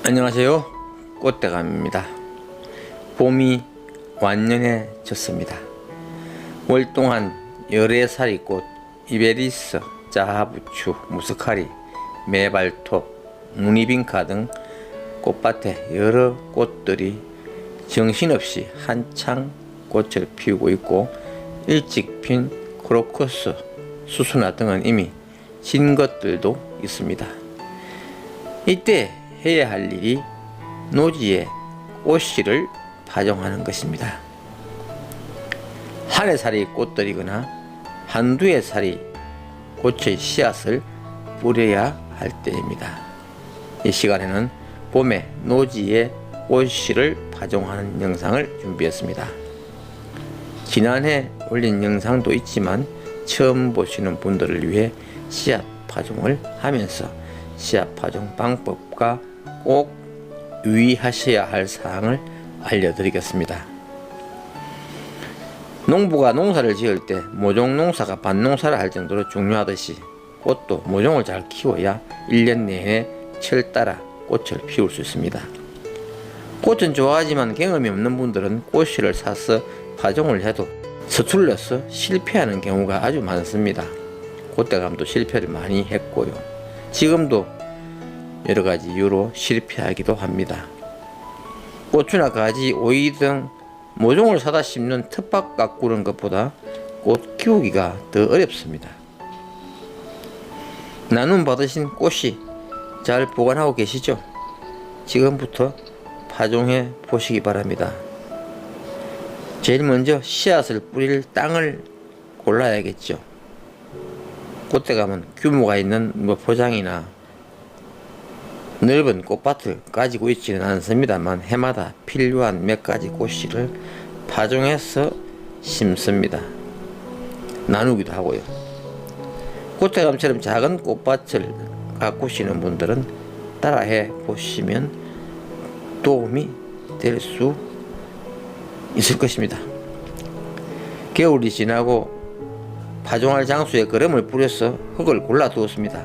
안녕하세요. 꽃대감입니다. 봄이 완연해졌습니다. 월 동안 열애살이 꽃, 이베리스, 자하부추, 무스카리, 메발톱, 무늬빈카 등 꽃밭에 여러 꽃들이 정신없이 한창 꽃을 피우고 있고, 일찍 핀 크로커스, 수수나 등은 이미 진 것들도 있습니다. 이때 해야 할 일이 노지에 꽃씨를 파종하는 것입니다. 한 해살이 꽃들이거나 한두 해살이 꽃의 씨앗을 뿌려야 할 때입니다. 이 시간에는 봄에 노지에 꽃씨를 파종하는 영상을 준비했습니다. 지난해 올린 영상도 있지만 처음 보시는 분들을 위해 씨앗 파종을 하면서 씨앗 파종 방법과 꼭 유의하셔야 할 사항을 알려드리겠습니다. 농부가 농사를 지을 때 모종 농사가 밭농사를 할 정도로 중요하듯이 꽃도 모종을 잘 키워야 1년 내내 철 따라 꽃을 피울 수 있습니다. 꽃은 좋아하지만 경험이 없는 분들은 꽃씨를 사서 파종을 해도 서툴러서 실패하는 경우가 아주 많습니다. 꽃대감도 실패를 많이 했고요. 지금도 여러가지 이유로 실패하기도 합니다. 고추나 가지, 오이 등 모종을 사다 심는 텃밭 가꾸는 것보다 꽃 키우기가 더 어렵습니다. 나눔 받으신 꽃이 잘 보관하고 계시죠? 지금부터 파종해 보시기 바랍니다. 제일 먼저 씨앗을 뿌릴 땅을 골라야겠죠. 꽃대감은 규모가 있는 포장이나 넓은 꽃밭을 가지고 있지는 않습니다만 해마다 필요한 몇 가지 꽃씨를 파종해서 심습니다. 나누기도 하고요. 꽃대감처럼 작은 꽃밭을 가꾸시는 분들은 따라해 보시면 도움이 될 수 있을 것입니다. 겨울이 지나고 파종할 장소에 거름을 뿌려서 흙을 골라 두었습니다.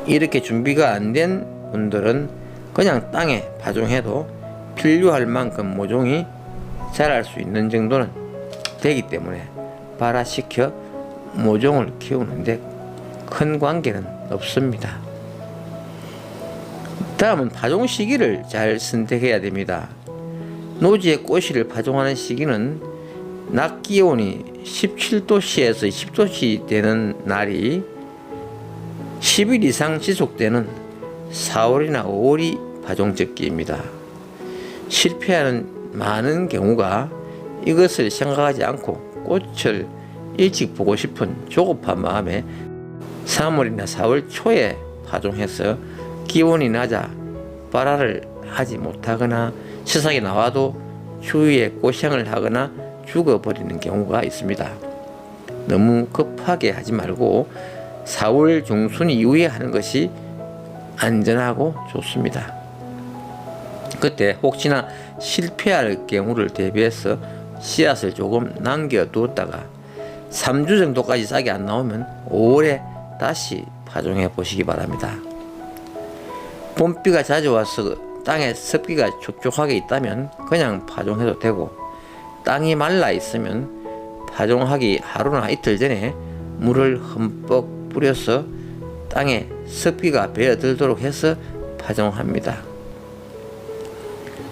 이렇게 준비가 안 된 분들은 그냥 땅에 파종해도 필요할 만큼 모종이 자랄 수 있는 정도는 되기 때문에 발화시켜 모종을 키우는데 큰 관계는 없습니다. 다음은 파종 시기를 잘 선택해야 됩니다. 노지에 꽃씨를 파종하는 시기는 낮 기온이 17도씨에서 10도씨 되는 날이 10일 이상 지속되는 4월이나 5월이 파종적기입니다. 실패하는 많은 경우가 이것을 생각하지 않고 꽃을 일찍 보고 싶은 조급한 마음에 3월이나 4월 초에 파종해서 기온이 낮아 발화를 하지 못하거나 시삭이 나와도 추위에 고생을 하거나 죽어버리는 경우가 있습니다. 너무 급하게 하지 말고 4월 중순 이후에 하는 것이 안전하고 좋습니다. 그때 혹시나 실패할 경우를 대비해서 씨앗을 조금 남겨두었다가 3주 정도까지 싹이 안 나오면 5월에 다시 파종해 보시기 바랍니다. 봄비가 자주 와서 땅에 습기가 촉촉하게 있다면 그냥 파종해도 되고, 땅이 말라 있으면 파종하기 하루나 이틀 전에 물을 흠뻑 뿌려서 땅에 습기가 배어들도록 해서 파종합니다.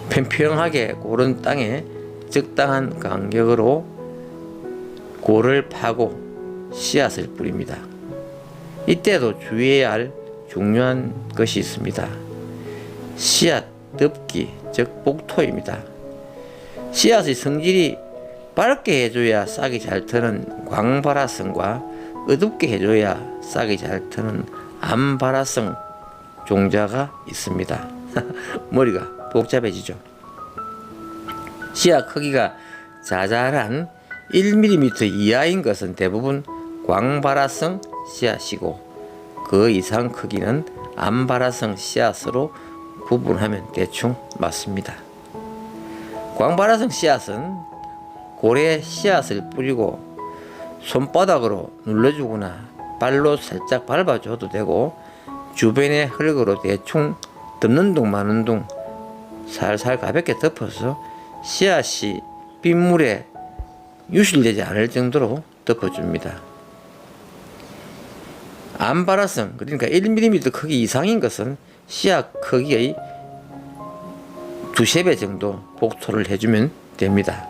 평평하게 고른 땅에 적당한 간격으로 골을 파고 씨앗을 뿌립니다. 이때도 주의해야 할 중요한 것이 있습니다. 씨앗 덮기, 즉 복토입니다. 씨앗의 성질이 밝게 해줘야 싹이 잘 트는 광발화성과 어둡게 해줘야 싹이 잘 트는 암발화성 종자가 있습니다. 머리가 복잡해지죠. 씨앗 크기가 자잘한 1mm 이하인 것은 대부분 광발화성 씨앗이고, 그 이상 크기는 암발화성 씨앗으로 구분하면 대충 맞습니다. 광발화성 씨앗은 골에 씨앗을 뿌리고 손바닥으로 눌러주거나 발로 살짝 밟아줘도 되고, 주변에 흙으로 대충 덮는 둥 마는 둥 살살 가볍게 덮어서 씨앗이 빗물에 유실되지 않을 정도로 덮어줍니다. 암발화성, 그러니까 1mm 크기 이상인 것은 씨앗 크기의 두세 배 정도 복토를 해주면 됩니다.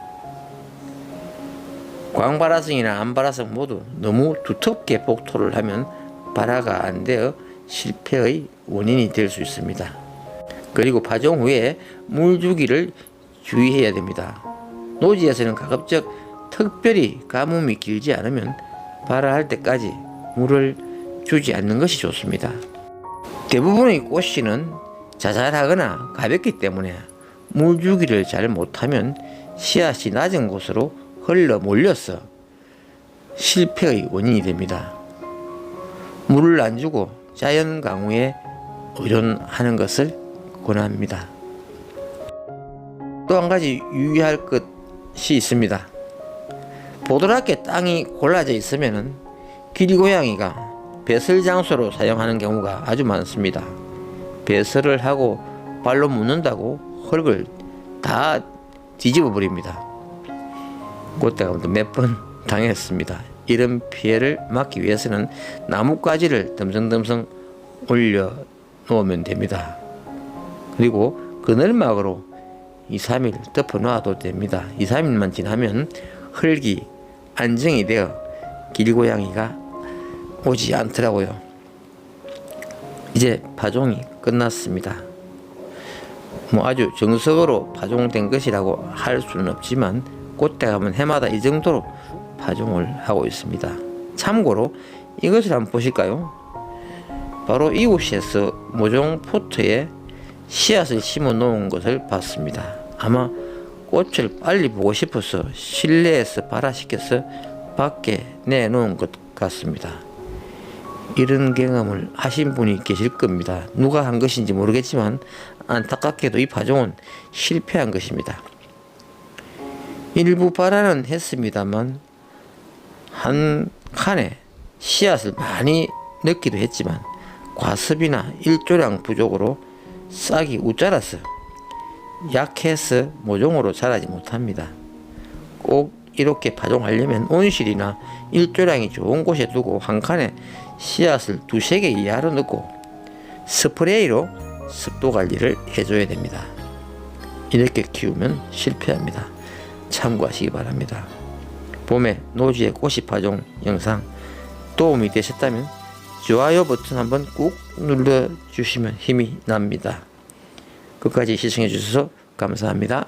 광발화성이나 암발화성 모두 너무 두텁게 복토를 하면 발화가 안 되어 실패의 원인이 될 수 있습니다. 그리고 파종 후에 물 주기를 주의해야 됩니다. 노지에서는 가급적 특별히 가뭄이 길지 않으면 발화할 때까지 물을 주지 않는 것이 좋습니다. 대부분의 꽃씨는 자잘하거나 가볍기 때문에 물 주기를 잘 못하면 씨앗이 낮은 곳으로 흘러 몰려서 실패의 원인이 됩니다. 물을 안 주고 자연 강우에 의존하는 것을 권합니다. 또 한 가지 유의할 것이 있습니다. 보드랍게 땅이 골라져 있으면 길고양이가 배설 장소로 사용하는 경우가 아주 많습니다. 배설을 하고 발로 묻는다고 흙을 다 뒤집어 버립니다. 그때가 몇 번 당했습니다. 이런 피해를 막기 위해서는 나뭇가지를 듬성듬성 올려 놓으면 됩니다. 그리고 그늘막으로 2-3일 덮어 놔도 됩니다. 2-3일만 지나면 흙이 안정이 되어 길고양이가 오지 않더라고요. 이제 파종이 끝났습니다. 아주 정석으로 파종된 것이라고 할 수는 없지만 그때 가면 해마다 이 정도로 파종을 하고 있습니다. 참고로 이것을 한번 보실까요? 바로 이곳에서 모종 포트에 씨앗을 심어 놓은 것을 봤습니다. 아마 꽃을 빨리 보고 싶어서 실내에서 발화시켜서 밖에 내놓은 것 같습니다. 이런 경험을 하신 분이 계실 겁니다. 누가 한 것인지 모르겠지만 안타깝게도 이 파종은 실패한 것입니다. 일부 발화는 했습니다만 한 칸에 씨앗을 많이 넣기도 했지만 과습이나 일조량 부족으로 싹이 우짜라서 약해서 모종으로 자라지 못합니다. 꼭 이렇게 파종하려면 온실이나 일조량이 좋은 곳에 두고 한 칸에 씨앗을 2-3개 이하로 넣고 스프레이로 습도 관리를 해줘야 됩니다. 이렇게 키우면 실패합니다. 참고하시기 바랍니다. 봄에 노지의 꽃이 파종 영상 도움이 되셨다면 좋아요 버튼 한번 꾹 눌러주시면 힘이 납니다. 끝까지 시청해 주셔서 감사합니다.